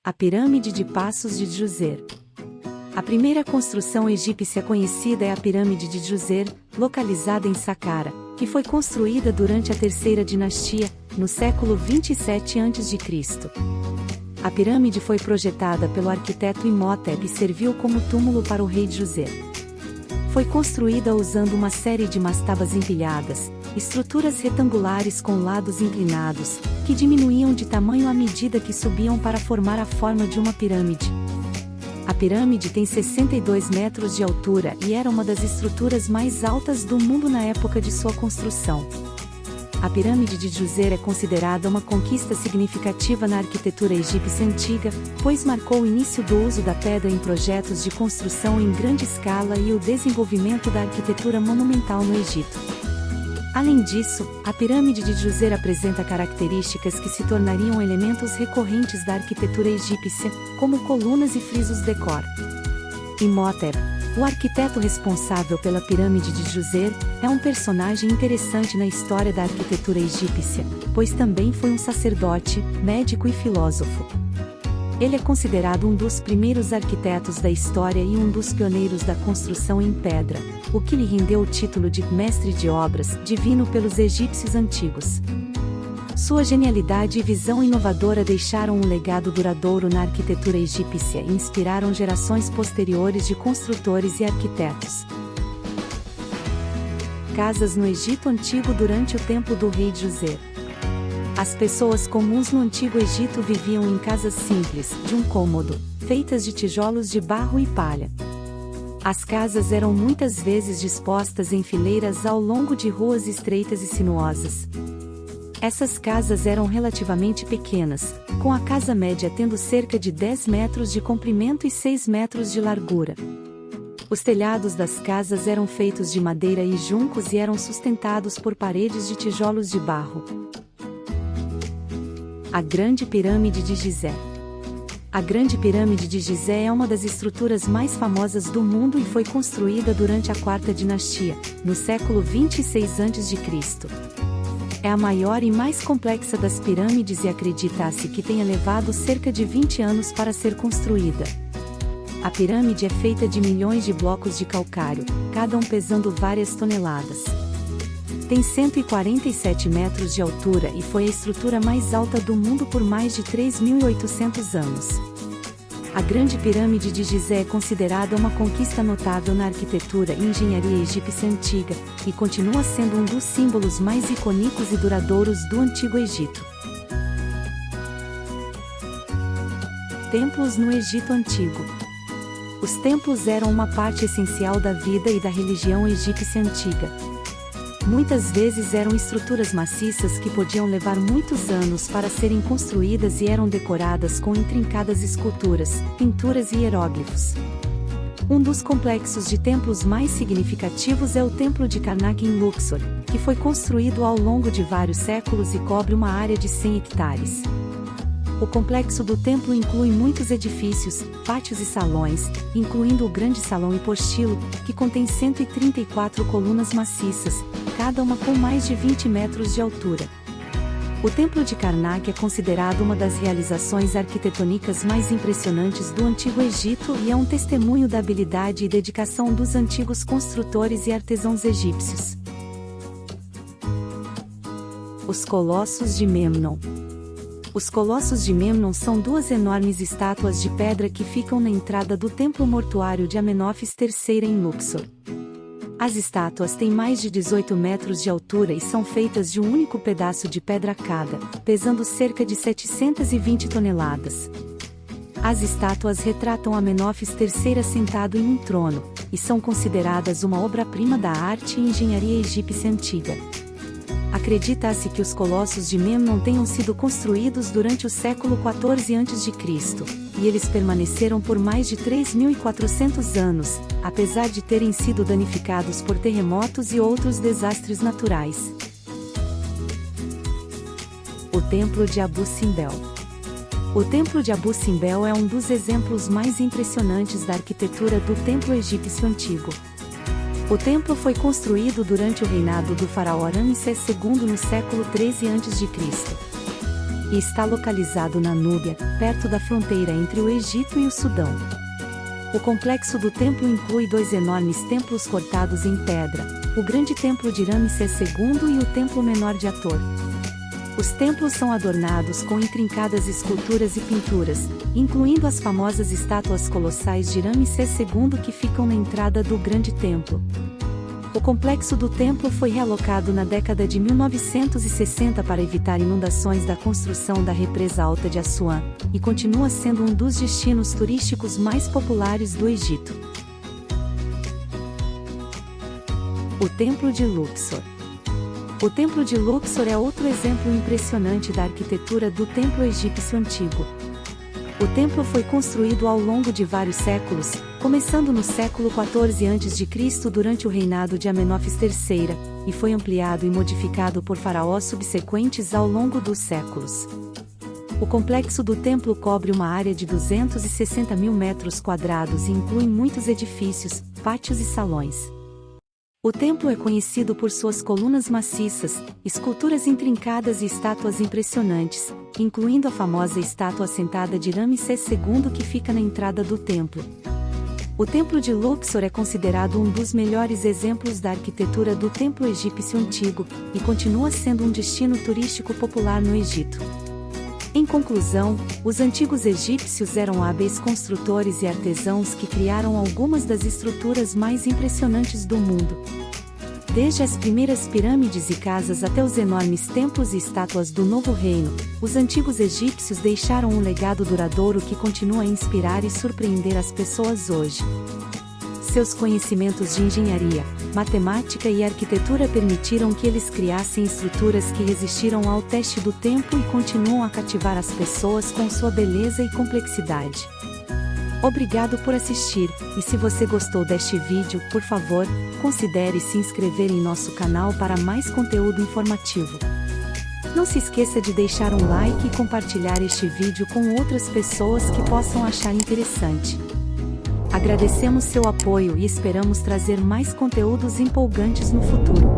A Pirâmide de Passos de Djoser. A primeira construção egípcia conhecida é a Pirâmide de Djoser, localizada em Saqqara, que foi construída durante a terceira dinastia, no século 27 a.C. A pirâmide foi projetada pelo arquiteto Imhotep e serviu como túmulo para o rei Djoser. Foi construída usando uma série de mastabas empilhadas, estruturas retangulares com lados inclinados, que diminuíam de tamanho à medida que subiam para formar a forma de uma pirâmide. A pirâmide tem 62 metros de altura e era uma das estruturas mais altas do mundo na época de sua construção. A pirâmide de Djoser é considerada uma conquista significativa na arquitetura egípcia antiga, pois marcou o início do uso da pedra em projetos de construção em grande escala e o desenvolvimento da arquitetura monumental no Egito. Além disso, a pirâmide de Djoser apresenta características que se tornariam elementos recorrentes da arquitetura egípcia, como colunas e frisos decor. Imhotep, o arquiteto responsável pela pirâmide de Djoser, é um personagem interessante na história da arquitetura egípcia, pois também foi um sacerdote, médico e filósofo. Ele é considerado um dos primeiros arquitetos da história e um dos pioneiros da construção em pedra, o que lhe rendeu o título de mestre de obras divino pelos egípcios antigos. Sua genialidade e visão inovadora deixaram um legado duradouro na arquitetura egípcia e inspiraram gerações posteriores de construtores e arquitetos. Casas no Egito Antigo durante o tempo do rei Djoser. As pessoas comuns no Antigo Egito viviam em casas simples, de um cômodo, feitas de tijolos de barro e palha. As casas eram muitas vezes dispostas em fileiras ao longo de ruas estreitas e sinuosas. Essas casas eram relativamente pequenas, com a casa média tendo cerca de 10 metros de comprimento e 6 metros de largura. Os telhados das casas eram feitos de madeira e juncos e eram sustentados por paredes de tijolos de barro. A Grande Pirâmide de Gizé. A Grande Pirâmide de Gizé é uma das estruturas mais famosas do mundo e foi construída durante a Quarta Dinastia, no século 26 a.C. É a maior e mais complexa das pirâmides e acredita-se que tenha levado cerca de 20 anos para ser construída. A pirâmide é feita de milhões de blocos de calcário, cada um pesando várias toneladas. Tem 147 metros de altura e foi a estrutura mais alta do mundo por mais de 3.800 anos. A Grande Pirâmide de Gizé é considerada uma conquista notável na arquitetura e engenharia egípcia antiga, e continua sendo um dos símbolos mais icônicos e duradouros do Antigo Egito. Templos no Egito Antigo. Os templos eram uma parte essencial da vida e da religião egípcia antiga. Muitas vezes eram estruturas maciças que podiam levar muitos anos para serem construídas e eram decoradas com intrincadas esculturas, pinturas e hieróglifos. Um dos complexos de templos mais significativos é o Templo de Karnak em Luxor, que foi construído ao longo de vários séculos e cobre uma área de 100 hectares. O complexo do templo inclui muitos edifícios, pátios e salões, incluindo o Grande Salão Hipostilo, que contém 134 colunas maciças, cada uma com mais de 20 metros de altura. O Templo de Karnak é considerado uma das realizações arquitetônicas mais impressionantes do Antigo Egito e é um testemunho da habilidade e dedicação dos antigos construtores e artesãos egípcios. Os Colossos de Memnon. Os Colossos de Memnon são duas enormes estátuas de pedra que ficam na entrada do templo mortuário de Amenófis III em Luxor. As estátuas têm mais de 18 metros de altura e são feitas de um único pedaço de pedra cada, pesando cerca de 720 toneladas. As estátuas retratam Amenófis III sentado em um trono, e são consideradas uma obra-prima da arte e engenharia egípcia antiga. Acredita-se que os Colossos de Memnon tenham sido construídos durante o século XIV a.C., e eles permaneceram por mais de 3.400 anos, apesar de terem sido danificados por terremotos e outros desastres naturais. O Templo de Abu Simbel. O Templo de Abu Simbel é um dos exemplos mais impressionantes da arquitetura do templo egípcio antigo. O templo foi construído durante o reinado do faraó Ramsés II no século XIII a.C. e está localizado na Núbia, perto da fronteira entre o Egito e o Sudão. O complexo do templo inclui 2 enormes templos cortados em pedra, o grande templo de Ramsés II e o templo menor de Hathor. Os templos são adornados com intrincadas esculturas e pinturas, incluindo as famosas estátuas colossais de Ramsés II que ficam na entrada do grande templo. O complexo do templo foi realocado na década de 1960 para evitar inundações da construção da represa alta de Assuã, e continua sendo um dos destinos turísticos mais populares do Egito. O Templo de Luxor. O Templo de Luxor é outro exemplo impressionante da arquitetura do templo egípcio antigo. O templo foi construído ao longo de vários séculos, começando no século XIV a.C. durante o reinado de Amenófis III, e foi ampliado e modificado por faraós subsequentes ao longo dos séculos. O complexo do templo cobre uma área de 260 mil metros quadrados e inclui muitos edifícios, pátios e salões. O templo é conhecido por suas colunas maciças, esculturas intrincadas e estátuas impressionantes, incluindo a famosa estátua sentada de Ramsés II que fica na entrada do templo. O Templo de Luxor é considerado um dos melhores exemplos da arquitetura do templo egípcio antigo, e continua sendo um destino turístico popular no Egito. Em conclusão, os antigos egípcios eram hábeis construtores e artesãos que criaram algumas das estruturas mais impressionantes do mundo. Desde as primeiras pirâmides e casas até os enormes templos e estátuas do Novo Reino, os antigos egípcios deixaram um legado duradouro que continua a inspirar e surpreender as pessoas hoje. Seus conhecimentos de engenharia, matemática e arquitetura permitiram que eles criassem estruturas que resistiram ao teste do tempo e continuam a cativar as pessoas com sua beleza e complexidade. Obrigado por assistir, e se você gostou deste vídeo, por favor, considere se inscrever em nosso canal para mais conteúdo informativo. Não se esqueça de deixar um like e compartilhar este vídeo com outras pessoas que possam achar interessante. Agradecemos seu apoio e esperamos trazer mais conteúdos empolgantes no futuro.